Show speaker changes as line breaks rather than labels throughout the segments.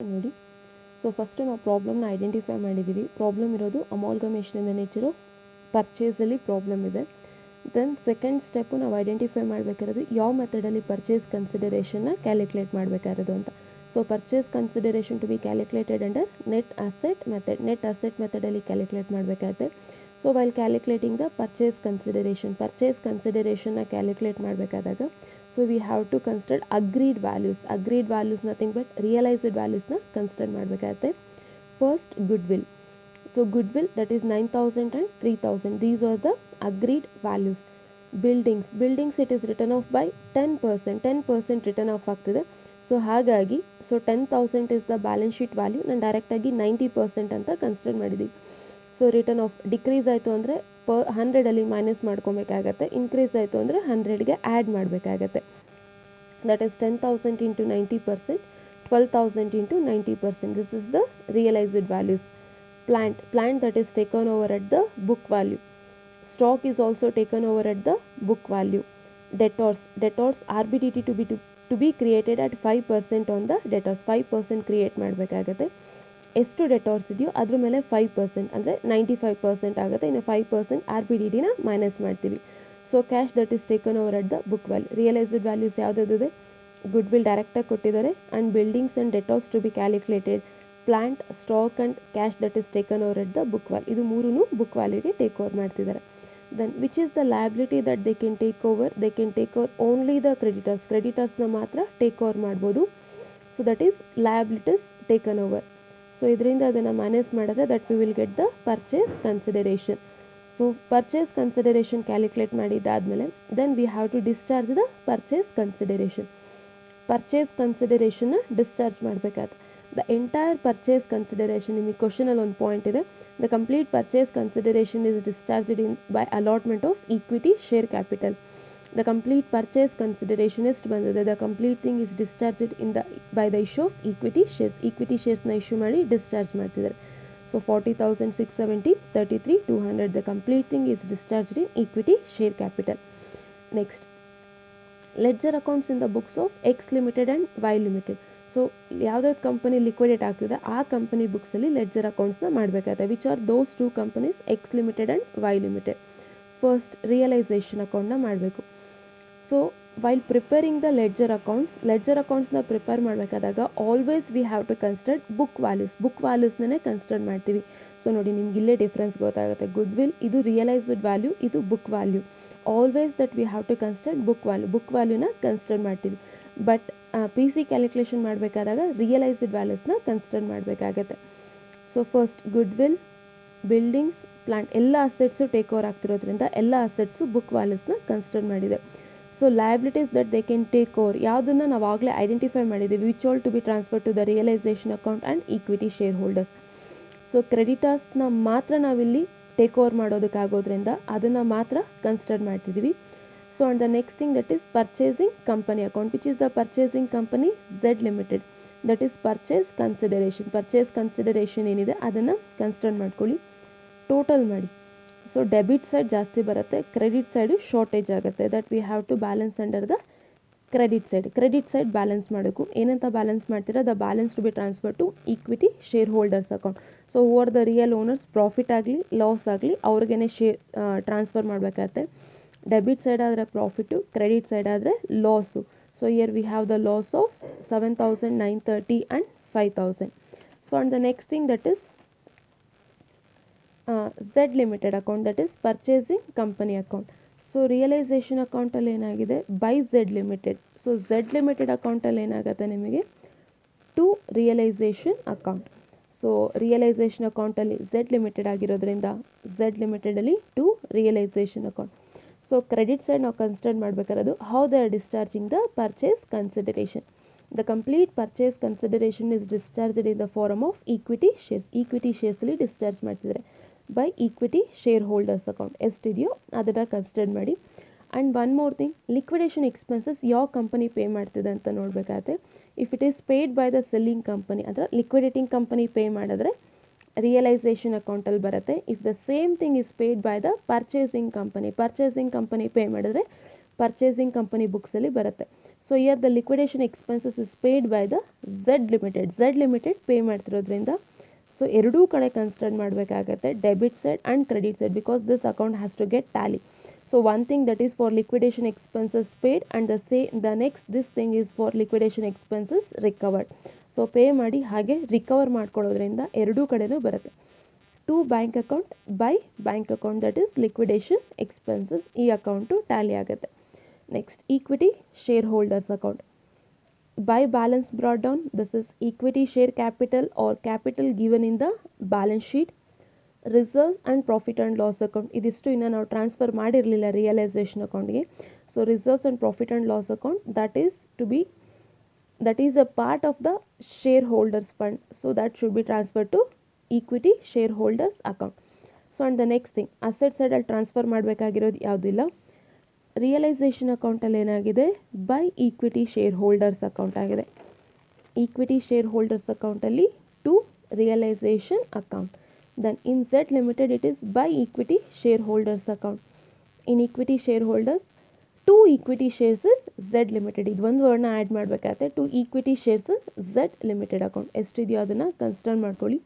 ನೋಡಿ. So first ನಾವು ಪ್ರಾಬ್ಲಮ್ನ ಐಡೆಂಟಿಫೈ ಮಾಡಿದ್ದೀವಿ. ಪ್ರಾಬ್ಲಮ್ ಇರೋದು amalgamation in the nature of ಪರ್ಚೇಸಲ್ಲಿ ಪ್ರಾಬ್ಲಮ್ ಇದೆ. ದೆನ್ ಸೆಕೆಂಡ್ ಸ್ಟೆಪ್ಪು ನಾವು ಐಡೆಂಟಿಫೈ ಮಾಡಬೇಕಾಗಿರೋದು ಯಾವ ಮೆಥಡಲ್ಲಿ ಪರ್ಚೇಸ್ ಕನ್ಸಿಡರೇಷನ್ನ ಕ್ಯಾಲ್ಕುಲೇಟ್ ಮಾಡಬೇಕಾಗಿರೋದು ಅಂತ. So purchase consideration to be calculated under net asset method. Net asset ಮೆಥಡಲ್ಲಿ ಕ್ಯಾಲ್ಕುಲೇಟ್ ಮಾಡಬೇಕಾಗುತ್ತೆ. So while calculating the purchase ಕನ್ಸಿಡರೇಷನ್ನ ಕ್ಯಾಲ್ಕುಲೇಟ್ ಮಾಡಬೇಕಾದಾಗ so we have to consider agreed values nothing but realized values na consider ಮಾಡಬೇಕಾಗುತ್ತೆ. First goodwill. So goodwill, that is 9,000 and 3,000, these are the agreed values. Buildings it is written off by 10% written off ಆಗ್ತಿದೆ. So ಹಾಗಾಗಿ 10,000 is the balance sheet value. ನಾನು direct ಆಗಿ 90% ಅಂತ consider ಮಾಡಿದ್ದೀವಿ. So return of decrease ಆಯಿತು ಅಂದರೆ 100ಅಲ್ಲಿ minus ಮಾಡ್ಕೊಬೇಕಾಗತ್ತೆ. Increase ಆಯಿತು ಅಂದರೆ 100ಗೆ ಆ್ಯಡ್ ಮಾಡಬೇಕಾಗತ್ತೆ. That is 10,000 into 90%, 12,000 into 90%. This is the realised values. Plant that is taken over at the book value. Stock is also taken over at the book value. Debtors RBDT to be created at 5% on the debtors. 5% create ಮಾಡಬೇಕಾಗತ್ತೆ. ಎಷ್ಟು ಡೆಟಾರ್ಸ್ ಇದೆಯೋ ಅದ್ರ ಮೇಲೆ 5% ಅಂದರೆ 95% ಆಗುತ್ತೆ. ಇನ್ನು 5% RBDTನ minus ಮಾಡ್ತೀವಿ. So cash that is taken over at the book value. Realised values ಯಾವುದಿದೆ? ಗುಡ್ ವಿಲ್ ಡೈರೆಕ್ಟಾಗಿ ಕೊಟ್ಟಿದ್ದಾರೆ. And buildings and debtors to be calculated. Plant, stock and cash that is taken over at the book value. ಇದು ಮೂರೂ book ವ್ಯಾಲ್ಯೂಗೆ take over ಮಾಡ್ತಿದ್ದಾರೆ. Then which is the liability that they can take over? They can take over only the ಕ್ರೆಡಿಟರ್ಸ್ನ ಮಾತ್ರ take over ಮಾಡ್ಬೋದು. So that is liabilities taken over. So ಇದರಿಂದ ಅದನ್ನು minus ಮಾಡಿದ್ರೆ that we will get the purchase consideration. So purchase consideration calculate ಮಾಡಿದ್ದಾದಮೇಲೆ then we have to discharge the purchase ಕನ್ಸಿಡರೇಷನ್ನ discharge ಮಾಡಬೇಕಾದ್ರೆ the entire purchase consideration. ನಿಮಗೆ ಕ್ವಶನಲ್ಲಿ ಒಂದು point ಇದೆ. The complete purchase consideration is discharged in by allotment of equity share capital. The complete purchase consideration ಎಷ್ಟು ಬಂದಿದೆ? The complete thing is discharged by the issue of equity shares. Equity sharesನ issue ಮಾಡಿ discharge ಮಾಡ್ತಿದ್ದಾರೆ. So 40,670, 33,200. The complete thing is discharged in equity share capital. Next, ledger accounts in the books of X Limited and Y Limited. So ಯಾವುದಾದ್ರು company liquidate ಆಗ್ತಿದೆ ಆ company ಬುಕ್ಸಲ್ಲಿ ledger ಅಕೌಂಟ್ಸ್ನ ಮಾಡಬೇಕಾಗುತ್ತೆ. Which are those two companies? X Limited and Y Limited. First realisation ಅಕೌಂಟ್ನ ಮಾಡಬೇಕು. So while preparing the ledger ಅಕೌಂಟ್ಸ್ನ prepare ಮಾಡಬೇಕಾದಾಗ always we have to consider book ವ್ಯಾಲ್ಯೂಸ್ನೇ ಕನ್ಸಿಡರ್ ಮಾಡ್ತೀವಿ. ಸೊ ನೋಡಿ, ನಿಮ್ಗೆ ಇಲ್ಲೇ ಡಿಫ್ರೆನ್ಸ್ ಗೊತ್ತಾಗುತ್ತೆ. ಗುಡ್ ವಿಲ್ ಇದು ರಿಯಲೈಸ್ಡ್ ವ್ಯಾಲ್ಯೂ, ಇದು book value. Always that we have to consider book ವ್ಯಾಲ್ಯೂನ ಕನ್ಸಿಡರ್ ಮಾಡ್ತೀವಿ. ಬಟ್ PC ಕ್ಯಾಲ್ಕುಲೇಷನ್ ಮಾಡಬೇಕಾದಾಗ ರಿಯಲೈಸ್ಡ್ ವ್ಯಾಲ್ಯೂಸ್ನ ಕನ್ಸಿಡರ್ ಮಾಡಬೇಕಾಗತ್ತೆ. So first goodwill, buildings, plant ಎಲ್ಲ ಅಸೆಟ್ಸು ಟೇಕ್ ಓವರ್ ಆಗ್ತಿರೋದ್ರಿಂದ ಎಲ್ಲ ಅಸೆಟ್ಸು ಬುಕ್ ವ್ಯಾಲ್ಯೂಸ್ನ ಕನ್ಸಿಡರ್ ಮಾಡಿದೆ. So liabilities that they can take over ಯಾವುದನ್ನು ನಾವು ಆಗಲೇ ಐಡೆಂಟಿಫೈ ಮಾಡಿದ್ದೀವಿ. Which all to be transfer to the realisation account and equity share holders. So ಕ್ರೆಡಿಟರ್ಸ್ನ ಮಾತ್ರ ನಾವಿಲ್ಲಿ ಟೇಕ್ ಓವರ್ ಮಾಡೋದಕ್ಕಾಗೋದ್ರಿಂದ ಅದನ್ನು ಮಾತ್ರ ಕನ್ಸಿಡರ್ ಮಾಡ್ತಿದ್ದೀವಿ. So and the next thing that is purchasing company account. Which is the purchasing company? Z limited. That is purchase consideration ಏನಿದೆ ಅದನ್ನು consider ಮಾಡ್ಕೊಳ್ಳಿ. ಟೋಟಲ್ ಮಾಡಿ. ಸೊ ಡೆಬಿಟ್ ಸೈಡ್ ಜಾಸ್ತಿ ಬರುತ್ತೆ, ಕ್ರೆಡಿಟ್ ಸೈಡು ಶಾರ್ಟೇಜ್ ಆಗುತ್ತೆ. That we have to balance under the credit side balance ಮಾಡಬೇಕು. ಏನಂತ balance ಮಾಡ್ತೀರಾ? The balance to be transfer to equity share holders account. So over the real owners profit ಆಗಲಿ loss ಆಗಲಿ ಅವ್ರಿಗೇನೆ transfer ಮಾಡಬೇಕಾಗತ್ತೆ. Debit side ಆದರೆ profit, credit side ಆದರೆ loss. So year we have the loss of 7,930 and 5,000. So and the next thing that is Z limited account, that is purchasing company account. So realisation ಅಕೌಂಟಲ್ಲಿ ಏನಾಗಿದೆ? By Z Limited. So Z Limited ಅಕೌಂಟಲ್ಲಿ ಏನಾಗುತ್ತೆ ನಿಮಗೆ? To realisation account. So realisation ಅಕೌಂಟಲ್ಲಿ Z Limited ಆಗಿರೋದ್ರಿಂದ Z ಲಿಮಿಟೆಡಲ್ಲಿ to realisation account. So credit side ನಾವು consider ಮಾಡಬೇಕಾಗಿರೋದು how they are discharging the purchase consideration. The complete purchase consideration is discharged in the form of equity ಶೇರ್ಸಲ್ಲಿ discharge ಮಾಡ್ತಿದ್ದಾರೆ. By equity share holders account ಎಷ್ಟಿದೆಯೋ ಅದನ್ನು consider ಮಾಡಿ. And one more thing, liquidation expenses ಯಾವ company pay ಮಾಡ್ತಿದೆ ಅಂತ ನೋಡಬೇಕಾದ್ರೆ, if it is paid by the selling company ಅಥವಾ ಲಿಕ್ವಿಡೇಟಿಂಗ್ ಕಂಪನಿ ಪೇ ಮಾಡಿದ್ರೆ ರಿಯಲೈಸೇಷನ್ ಅಕೌಂಟಲ್ಲಿ ಬರುತ್ತೆ. If the same thing is paid by the purchasing company pay ಮಾಡಿದ್ರೆ purchasing company ಬುಕ್ಸಲ್ಲಿ ಬರುತ್ತೆ. So here the liquidation expenses is paid by the Z Limited pay ಮಾಡ್ತಿರೋದ್ರಿಂದ so ಎರಡೂ ಕಡೆ ಕನ್ಸಿಡರ್ ಮಾಡಬೇಕಾಗತ್ತೆ, debit side and credit side, because this account has to get tally. So one thing that is for liquidation expenses paid and the next this thing is for liquidation expenses recovered. So pay ಮಾಡಿ ಹಾಗೆ recover ಮಾಡ್ಕೊಳ್ಳೋದ್ರಿಂದ ಎರಡೂ ಕಡೆನೂ ಬರುತ್ತೆ. To bank account by bank account, that is liquidation expenses, ಈ account tally ಆಗುತ್ತೆ. Next equity share holders account. By balance brought down, this is equity share capital or capital given in the balance sheet. Reserves and profit and loss account, ಇದಿಷ್ಟು ಇನ್ನು ನಾವು transfer ಮಾಡಿರಲಿಲ್ಲ realisation ಅಕೌಂಟ್ಗೆ. So reserves and profit and loss account, that is a part of the shareholders fund, so that should be transferred to equity shareholders account. So and the next thing, asset side ಅಲ್ಲಿ transfer ಮಾಡಬೇಕಾಗಿರೋದು ಯಾವುದಿಲ್ಲ. Realisation ಅಕೌಂಟಲ್ಲಿ ಏನಾಗಿದೆ, by equity share holders account ಆಗಿದೆ. Equity share holders ಅಕೌಂಟಲ್ಲಿ to realisation account. Then in Z limited it is by equity share holders account. In equity share holders to equity shares in Z limited, ಇದು ಒಂದು ವರ್ಡ್ನ add ಮಾಡಬೇಕಾಗತ್ತೆ. To equity shares in Z limited account ಎಷ್ಟಿದೆಯೋ ಅದನ್ನು consider ಮಾಡ್ಕೊಳ್ಳಿ.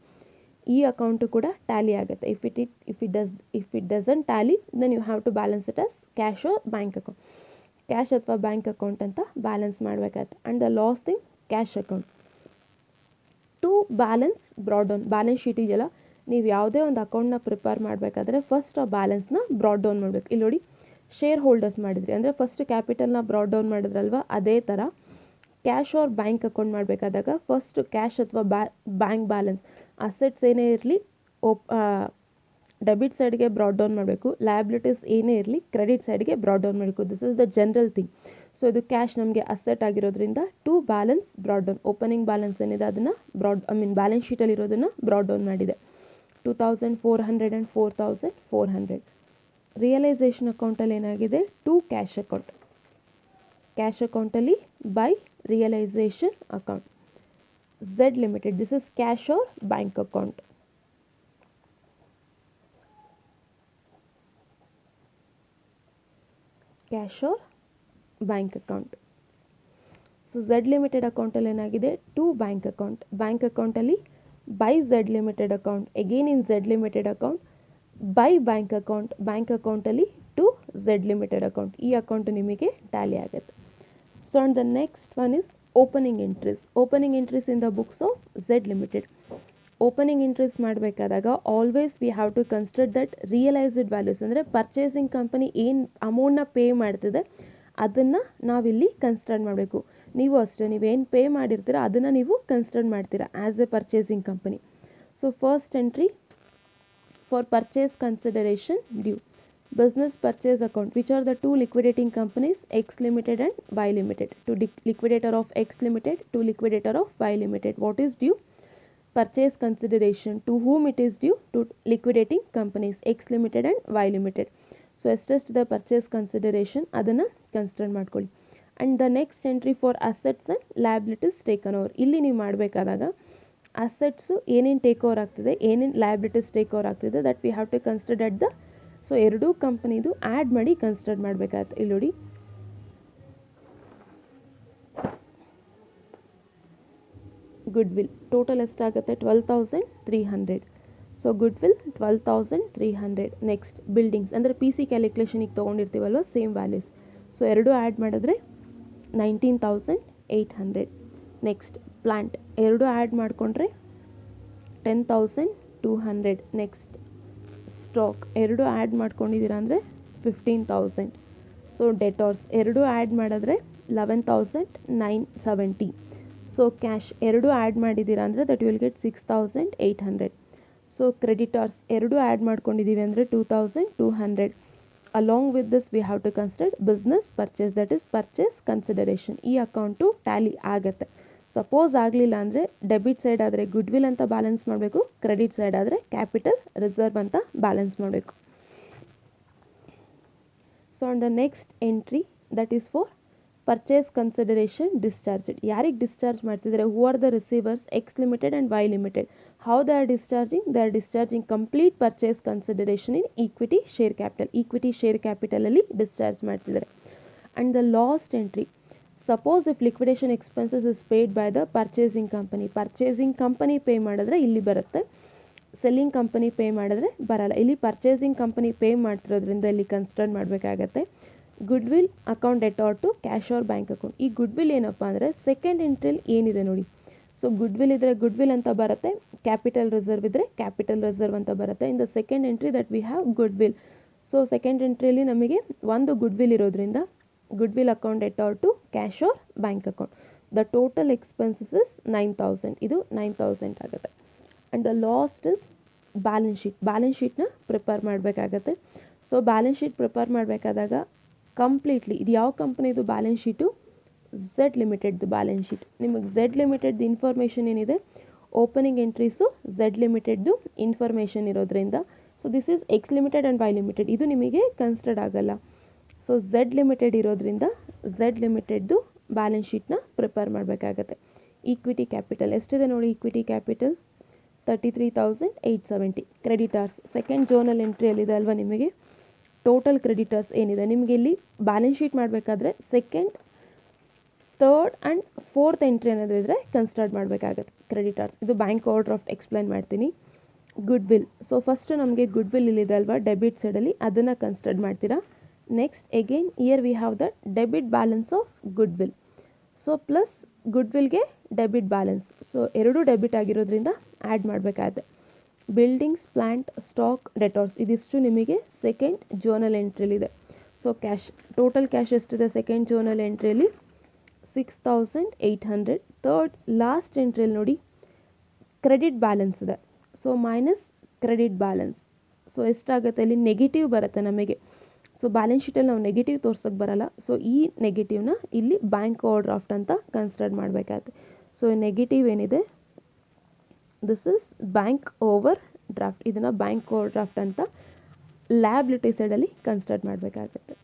ಈ account ಕೂಡ tally ಆಗುತ್ತೆ. If it doesn't tally then you have to balance it as cash or bank account, cash ಅಥವಾ ಬ್ಯಾಂಕ್ ಅಕೌಂಟ್ ಅಂತ ಬ್ಯಾಲೆನ್ಸ್ ಮಾಡಬೇಕಾಗುತ್ತೆ. And the last thing cash account. To balance brought down, balance sheet ಇದೆಯಲ್ಲ, ನೀವು ಯಾವುದೇ ಒಂದು ಅಕೌಂಟ್ನ prepare ಮಾಡಬೇಕಾದ್ರೆ first ಆ ಬ್ಯಾಲೆನ್ಸ್ನ ಬ್ರಾಡ್ ಡೌನ್ ಮಾಡಬೇಕು. ಇಲ್ಲಿ ನೋಡಿ, ಶೇರ್ ಹೋಲ್ಡರ್ಸ್ ಮಾಡಿದ್ರಿ ಅಂದರೆ ಫಸ್ಟ್ ಕ್ಯಾಪಿಟಲ್ನ ಬ್ರಾಡ್ ಡೌನ್ ಮಾಡಿದ್ರಲ್ವ, ಅದೇ ಥರ ಕ್ಯಾಶ್ ಆರ್ ಬ್ಯಾಂಕ್ ಅಕೌಂಟ್ ಮಾಡಬೇಕಾದಾಗ ಫಸ್ಟ್ ಕ್ಯಾಶ್ ಅಥವಾ ಬ್ಯಾಂಕ್ ಬ್ಯಾಲೆನ್ಸ್, ಅಸೆಟ್ಸ್ ಏನೇ ಇರಲಿ ಡೆಬಿಟ್ ಸೈಡ್ಗೆ ಬ್ರಾಡ್ ಡೌನ್ ಮಾಡಬೇಕು, ಲಯಬಿಲಿಟೀಸ್ ಏನೇ ಇರಲಿ ಕ್ರೆಡಿಟ್ ಸೈಡ್ಗೆ ಬ್ರಾಡ್ ಡೌನ್ ಮಾಡಬೇಕು. This is the general thing. So ಇದು ಕ್ಯಾಶ್ ನಮಗೆ ಅಸೆಟ್ ಆಗಿರೋದ್ರಿಂದ to balance brought down, opening balance ಏನಿದೆ ಅದನ್ನು ಬ್ಯಾಲೆನ್ಸ್ ಶೀಟಲ್ಲಿ ಇರೋದನ್ನು ಬ್ರಾಡ್ ಡೌನ್ ಮಾಡಿದೆ. 2400 ಆ್ಯಂಡ್ 4400. ರಿಯಲೈಸೇಷನ್ ಅಕೌಂಟಲ್ಲಿ ಏನಾಗಿದೆ, ಟು ಕ್ಯಾಶ್ ಅಕೌಂಟ್. ಕ್ಯಾಶ್ ಅಕೌಂಟಲ್ಲಿ by realisation account. Z limited, this is cash or bank account. Cash or bank account. So Z limited ಅಕೌಂಟಲ್ಲಿ ಏನಾಗಿದೆ, to bank account. Bank ಅಕೌಂಟಲ್ಲಿ by Z limited account, again in Z limited account by bank account, bank ಅಕೌಂಟಲ್ಲಿ to Z limited account, ಈ account ನಿಮಗೆ tally ಆಗುತ್ತೆ. So and the next one is opening entries. Opening entries in the books of Z Limited. Opening entries ಮಾಡಬೇಕಾದಾಗ always we have to consider that realised values, ಅಂದರೆ purchasing company ಏನು ಅಮೌಂಟ್ನ pay ಮಾಡ್ತಿದೆ ಅದನ್ನು ನಾವಿಲ್ಲಿ consider ಮಾಡಬೇಕು. ನೀವು ಅಷ್ಟೇ, ನೀವೇನು ಪೇ ಮಾಡಿರ್ತೀರ ಅದನ್ನು ನೀವು ಕನ್ಸಿಡರ್ ಮಾಡ್ತೀರಾ as a purchasing company. So first entry for purchase consideration due, business purchase account, which are the two liquidating companies X Limited and Y Limited. To liquidator of X Limited, to liquidator of Y Limited. What is due? Purchase consideration. To whom it is due? To liquidating companies X Limited and Y Limited. So ಎಷ್ಟೆಷ್ಟು the purchase consideration ಅದನ್ನು consider ಮಾಡ್ಕೊಳ್ಳಿ. And the next entry for assets and liabilities taken over. ಇಲ್ಲಿ ನೀವು ಮಾಡಬೇಕಾದಾಗ assets ಏನೇನು take over ಆಗ್ತಿದೆ, ಏನೇನು liabilities take over ಆಗ್ತಿದೆ, that we have to consider at the. So ಎರಡೂ ಕಂಪ್ನಿದು ಆ್ಯಡ್ ಮಾಡಿ ಕನ್ಸಿಡರ್ ಮಾಡಬೇಕಾಗುತ್ತೆ. ಇಲ್ಲಿ ನೋಡಿ, ಗುಡ್ ವಿಲ್ ಟೋಟಲ್ ಎಷ್ಟಾಗುತ್ತೆ, 12,300. So goodwill 12,300. Next buildings, ಅಂದರೆ ಪಿ ಸಿ ಕ್ಯಾಲ್ಕುಲೇಷನಿಗೆ ತೊಗೊಂಡಿರ್ತೀವಲ್ವ ಸೇಮ್ ವ್ಯಾಲ್ಯೂಸ್. ಸೊ ಎರಡೂ ಆ್ಯಡ್ ಮಾಡಿದ್ರೆ 19,800. ನೆಕ್ಸ್ಟ್ ಪ್ಲಾಂಟ್, ಎರಡೂ ಆ್ಯಡ್ ಮಾಡಿಕೊಂಡ್ರೆ 10,200. ನೆಕ್ಸ್ಟ್ ಸ್ಟಾಕ್, ಎರಡು ಆ್ಯಡ್ ಮಾಡ್ಕೊಂಡಿದ್ದೀರಾ ಅಂದರೆ 15,000. ಸೊ ಡೆಟಾರ್ಸ್ ಎರಡು ಆ್ಯಡ್ ಮಾಡಿದ್ರೆ 11,970. ಸೊ ಕ್ಯಾಶ್ ಎರಡು ಆ್ಯಡ್ ಮಾಡಿದ್ದೀರಾ ಅಂದರೆ that will get 6,800. So creditors ಎರಡು ಆ್ಯಡ್ ಮಾಡ್ಕೊಂಡಿದ್ದೀವಿ ಅಂದರೆ 2,200. Along with this we have to consider business purchase, that is purchase consideration. ಈ ಅಕೌಂಟು ಟ್ಯಾಲಿ ಆಗುತ್ತೆ. ಸಪೋಸ್ ಆಗಲಿಲ್ಲ ಅಂದರೆ ಡೆಬಿಟ್ ಸೈಡ್ ಆದರೆ ಗುಡ್ ವಿಲ್ ಅಂತ ಬ್ಯಾಲೆನ್ಸ್ ಮಾಡಬೇಕು, ಕ್ರೆಡಿಟ್ ಸೈಡ್ ಆದರೆ ಕ್ಯಾಪಿಟಲ್ ರಿಸರ್ವ್ ಅಂತ ಬ್ಯಾಲೆನ್ಸ್ ಮಾಡಬೇಕು. So on the next entry that is for purchase consideration discharge. ಯಾರಿಗೆ ಡಿಸ್ಚಾರ್ಜ್ ಮಾಡ್ತಿದ್ದಾರೆ, who are the receivers X Limited and Y Limited. How they are discharging, they are discharging complete purchase consideration in equity share capital. Equity share ಕ್ಯಾಪಿಟಲಲ್ಲಿ discharge ಮಾಡ್ತಿದ್ದಾರೆ. And the last entry suppose if liquidation expenses is paid by the purchasing company pay ಮಾಡಿದ್ರೆ ಇಲ್ಲಿ ಬರುತ್ತೆ, selling company pay ಮಾಡಿದ್ರೆ ಬರಲ್ಲ. ಇಲ್ಲಿ purchasing company pay ಮಾಡ್ತಿರೋದ್ರಿಂದ ಇಲ್ಲಿ consider ಮಾಡಬೇಕಾಗತ್ತೆ. Goodwill account debtor to cash or bank account. ಈ goodwill ಏನಪ್ಪ ಅಂದರೆ ಸೆಕೆಂಡ್ ಎಂಟ್ರಿಯಲ್ಲಿ ಏನಿದೆ ನೋಡಿ. ಸೊ ಗುಡ್ ವಿಲ್ ಇದ್ದರೆ ಗುಡ್ ವಿಲ್ ಅಂತ ಬರುತ್ತೆ, ಕ್ಯಾಪಿಟಲ್ ರಿಸರ್ವ್ ಇದ್ದರೆ ಕ್ಯಾಪಿಟಲ್ ರಿಸರ್ವ್ ಅಂತ ಬರುತ್ತೆ. In the second entry that we have goodwill. So second ಎಂಟ್ರಿಯಲ್ಲಿ ನಮಗೆ ಒಂದು ಗುಡ್ ವಿಲ್ ಇರೋದ್ರಿಂದ goodwill account debtor to cash or bank account. The total expenses is 9,000. ಇದು 9,000 ಆಗುತ್ತೆ. And the last is balance ಶೀಟ್ನ prepare ಮಾಡಬೇಕಾಗತ್ತೆ. So balance sheet prepare ಮಾಡಬೇಕಾದಾಗ completely ಇದು ಯಾವ ಕಂಪ್ನಿದು ಬ್ಯಾಲೆನ್ಸ್ ಶೀಟು? ಝೆಡ್ ಲಿಮಿಟೆಡ್ದು ಬ್ಯಾಲೆನ್ಸ್ ಶೀಟ್. ನಿಮಗೆ ಝೆಡ್ ಲಿಮಿಟೆಡ್ದು ಇನ್ಫಾರ್ಮೇಷನ್ ಏನಿದೆ, ಓಪನಿಂಗ್ ಎಂಟ್ರೀಸು ಝೆಡ್ ಲಿಮಿಟೆಡ್ದು ಇನ್ಫಾರ್ಮೇಷನ್ ಇರೋದ್ರಿಂದ, so this is X Limited and Y Limited, ಇದು ನಿಮಗೆ ಕನ್ಸಿಡರ್ ಆಗಲ್ಲ. ಸೊ ಝೆಡ್ ಲಿಮಿಟೆಡ್ ಇರೋದ್ರಿಂದ ಝೆಡ್ ಲಿಮಿಟೆಡ್ದು ಬ್ಯಾಲೆನ್ಸ್ ಶೀಟ್ನ ಪ್ರಿಪೇರ್ ಮಾಡಬೇಕಾಗತ್ತೆ. ಈಕ್ವಿಟಿ ಕ್ಯಾಪಿಟಲ್ ಎಷ್ಟಿದೆ ನೋಡಿ, equity capital 33,870. Creditors second journal ಎಂಟ್ರಿಯಲ್ಲಿದೆ ಅಲ್ವಾ ನಿಮಗೆ ಟೋಟಲ್ ಕ್ರೆಡಿಟರ್ಸ್ ಏನಿದೆ. ನಿಮಗೆ ಇಲ್ಲಿ ಬ್ಯಾಲೆನ್ಸ್ ಶೀಟ್ ಮಾಡಬೇಕಾದ್ರೆ second, third and fourth entry ಏನಾದರೂ ಇದ್ದರೆ ಕನ್ಸಿಡರ್ ಮಾಡಬೇಕಾಗತ್ತೆ ಕ್ರೆಡಿಟರ್ಸ್. ಇದು ಬ್ಯಾಂಕ್ ಓವರ್ ಡ್ರಾಫ್ಟ್ ಎಕ್ಸ್ಪ್ಲೈನ್ ಮಾಡ್ತೀನಿ. ಗುಡ್ ವಿಲ್, ಸೊ ಫಸ್ಟು ನಮಗೆ ಗುಡ್ ವಿಲ್ ಇಲ್ಲಿದೆ ಅಲ್ವಾ ಡೆಬಿಟ್ ಸೈಡಲ್ಲಿ, ಅದನ್ನು ಕನ್ಸಿಡರ್ ಮಾಡ್ತೀರಾ. Next again here we have the debit balance of goodwill. So plus ಗುಡ್ ವಿಲ್ಗೆ ಡೆಬಿಟ್ ಬ್ಯಾಲೆನ್ಸ್, ಸೊ ಎರಡೂ ಡೆಬಿಟ್ ಆಗಿರೋದ್ರಿಂದ ಆ್ಯಡ್ ಮಾಡಬೇಕಾಗುತ್ತೆ. ಬಿಲ್ಡಿಂಗ್ಸ್, ಪ್ಲ್ಯಾಂಟ್, ಸ್ಟಾಕ್, ಡೆಟಾರ್ಸ್ ಇದಿಷ್ಟು ನಿಮಗೆ second journal ಎಂಟ್ರಿಲಿದೆ. So cash, total cash ಎಷ್ಟಿದೆ ಸೆಕೆಂಡ್ ಜೋನಲ್ ಎಂಟ್ರಿಯಲ್ಲಿ? 6,800. ಥರ್ಡ್ ಲಾಸ್ಟ್ ಎಂಟ್ರಿಯಲ್ಲಿ ನೋಡಿ credit balance ಇದೆ. So minus credit balance, so ಎಷ್ಟಾಗುತ್ತೆ ಇಲ್ಲಿ ನೆಗೆಟಿವ್ ಬರುತ್ತೆ ನಮಗೆ. ಸೊ ಬ್ಯಾಲೆನ್ಸ್ ಶೀಟಲ್ಲಿ ನಾವು ನೆಗೆಟಿವ್ ತೋರ್ಸೋಕ್ಕೆ ಬರಲ್ಲ. ಸೊ ಈ ನೆಗೆಟಿವ್ನ ಇಲ್ಲಿ ಬ್ಯಾಂಕ್ ಓವರ್ ಡ್ರಾಫ್ಟ್ ಅಂತ ಕನ್ಸಿಡರ್ ಮಾಡಬೇಕಾಗುತ್ತೆ. ಸೊ ನೆಗೆಟಿವ್ ಏನಿದೆ this is bank over draft. ಇದನ್ನು ಬ್ಯಾಂಕ್ ಓವರ್ ಡ್ರಾಫ್ಟ್ ಅಂತ ಲ್ಯಾಬಿಲಿಟಿ ಸೈಡಲ್ಲಿ ಕನ್ಸಿಡರ್ ಮಾಡಬೇಕಾಗುತ್ತೆ.